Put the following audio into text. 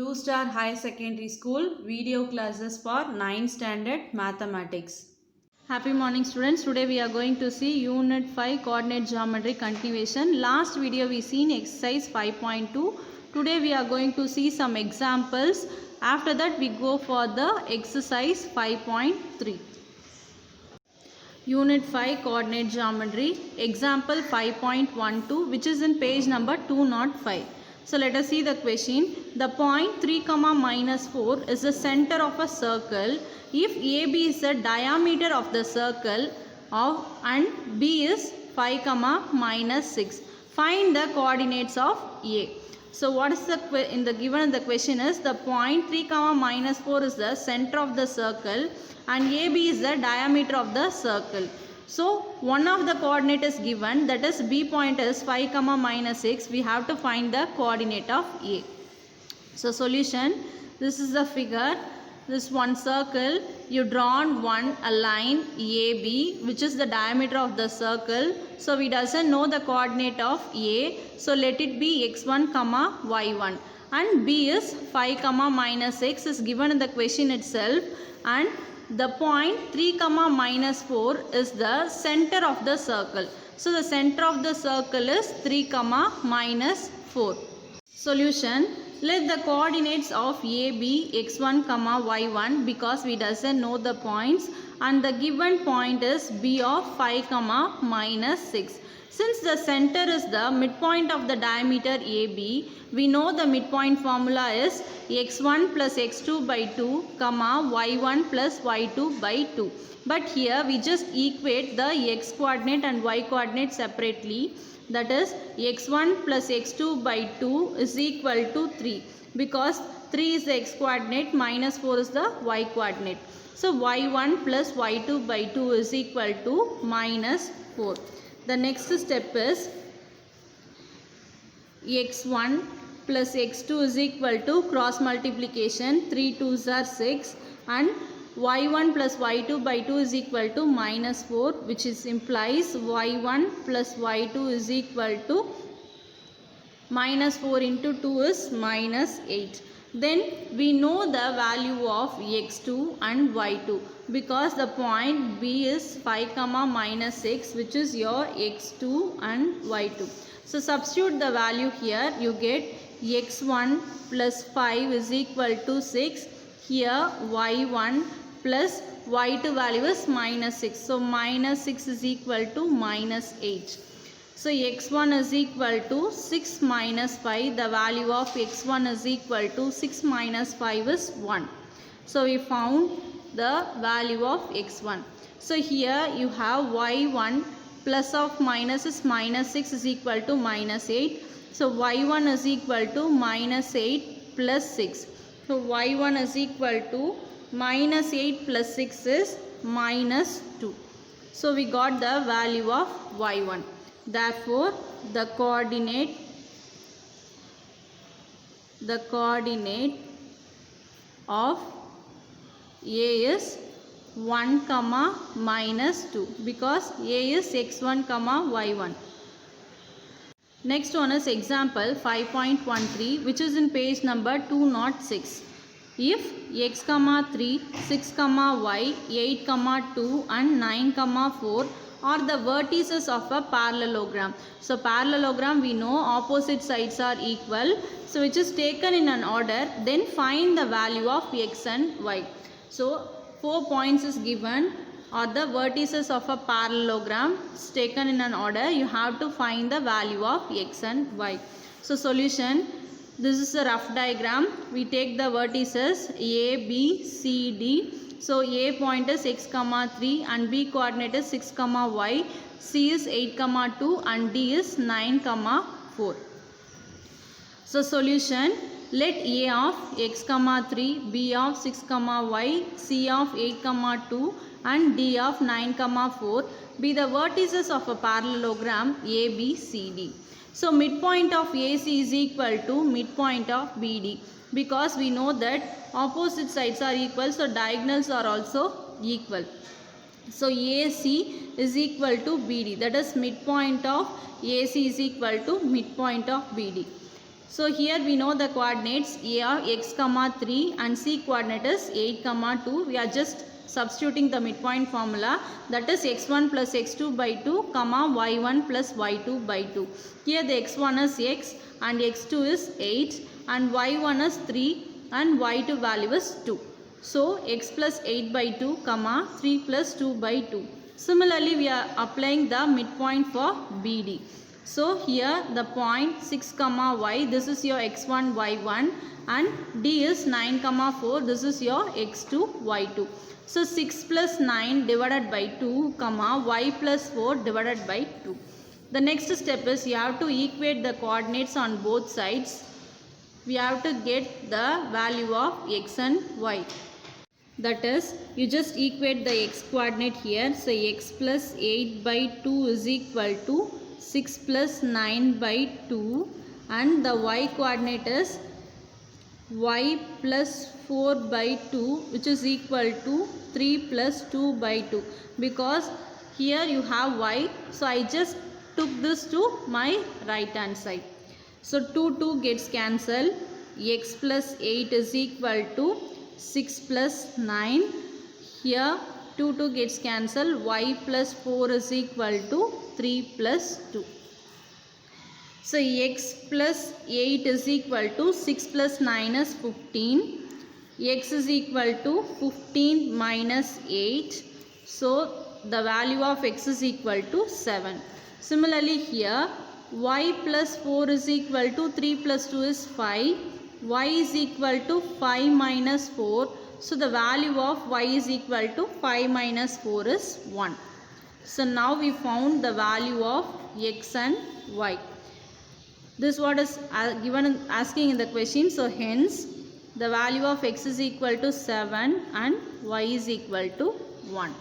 Blue Star High Secondary School video classes for 9th standard mathematics. Happy morning students. Today we are going to see unit 5 coordinate geometry continuation. Last video we seen exercise 5.2. Today we are going to see some examples. After that we go for the exercise 5.3. Unit 5 coordinate geometry example 5.12 which is in page number 205. So let us see the question. The point 3, minus 4 is the center of a circle if AB is the diameter of the circle and B is 5, minus 6. Find the coordinates of A. So what is given the question is the point 3, minus 4 is the center of the circle and AB is the diameter of the circle. So one of the coordinate is given, that is B point is 5, minus 6. We have to find the coordinate of A. So solution, this is the figure. This one circle, you drawn a line AB which is the diameter of the circle. So we doesn't know the coordinate of A. So let it be x1, y1. And B is 5, minus 6 is given in the question itself. And the point 3, minus 4 is the center of the circle. So the center of the circle is 3, minus 4. Solution. Let the coordinates of A be x1, y1 because we doesn't know the points and the given point is B of 5, minus 6. Since the center is the midpoint of the diameter AB, we know the midpoint formula is x1 plus x2 by 2, y1 plus y2 by 2. But here we just equate the x coordinate and y coordinate separately. That is x1 plus x2 by 2 is equal to 3 because 3 is the x coordinate, minus 4 is the y coordinate. So y1 plus y2 by 2 is equal to minus 4. The next step is x1 plus x2 is equal to cross multiplication, 3 2s are 6 and y1 plus y2 by 2 is equal to minus 4 which is implies y1 plus y2 is equal to minus 4 into 2 is minus 8. Then we know the value of x2 and y2 because the point B is 5, minus 6 which is your x2 and y2. So substitute the value here, you get x1 plus 5 is equal to 6. Here y1 plus y2 value is minus 6. So minus 6 is equal to minus 8. So x1 is equal to 6 minus 5. The value of x1 is equal to 6 minus 5 is 1. So we found the value of x1. So here you have y1 plus of minus is minus 6 is equal to minus 8. So y1 is equal to minus 8 plus 6. So y1 is equal to minus 8 plus 6 is minus 2. So we got the value of y1. Therefore, the coordinate of A is 1, minus 2 because A is x1, y1. Next one is example 5.13 which is in page number 206. If x, 3, 6, y, 8, 2 and 9, 4 are the vertices of a parallelogram. So parallelogram we know opposite sides are equal. So which is taken in an order, then find the value of x and y. So 4 points is given or the vertices of a parallelogram is taken in an order. You have to find the value of x and y. So solution, this is a rough diagram. We take the vertices A, B, C, D. So A point is x, 3 and B coordinate is 6, y. C is 8, 2 and D is 9, 4. So solution, let A of x, 3, B of 6, y, C of 8, 2 and D of 9, 4 be the vertices of a parallelogram ABCD. So midpoint of AC is equal to midpoint of BD because we know that opposite sides are equal, so diagonals are also equal. So AC is equal to BD, that is midpoint of AC is equal to midpoint of BD. So here we know the coordinates A are x comma 3 and C coordinate is 8 comma 2. We are just substituting the midpoint formula, that is x1 plus x2 by 2 comma y1 plus y2 by 2. Here the x1 is x and x2 is 8 and y1 is 3 and y2 value is 2. So x plus 8 by 2 comma 3 plus 2 by 2. Similarly we are applying the midpoint for BD. So here the point 6 comma y, this is your x1 y1 and D is 9 comma 4, this is your x2 y2. So 6 plus 9 divided by 2 comma y plus 4 divided by 2. The next step is you have to equate the coordinates on both sides. We have to get the value of x and y. That is, you just equate the x coordinate here. So x plus 8 by 2 is equal to 6 plus 9 by 2 and the y coordinate is y plus 4 by 2 which is equal to 3 plus 2 by 2, because here you have y, so I just took this to my right hand side. So 2 gets cancelled, x plus 8 is equal to 6 plus 9, here 2 gets cancelled, y plus 4 is equal to 3 plus 2. So x plus 8 is equal to 6 plus 9 is 15. X is equal to 15 minus 8. So the value of x is equal to 7. Similarly here y plus 4 is equal to 3 plus 2 is 5. Y is equal to 5 minus 4. So the value of y is equal to 5 minus 4 is 1. So now we found the value of x and y. This is what is given asking in the question. So hence the value of x is equal to 7 and y is equal to 1.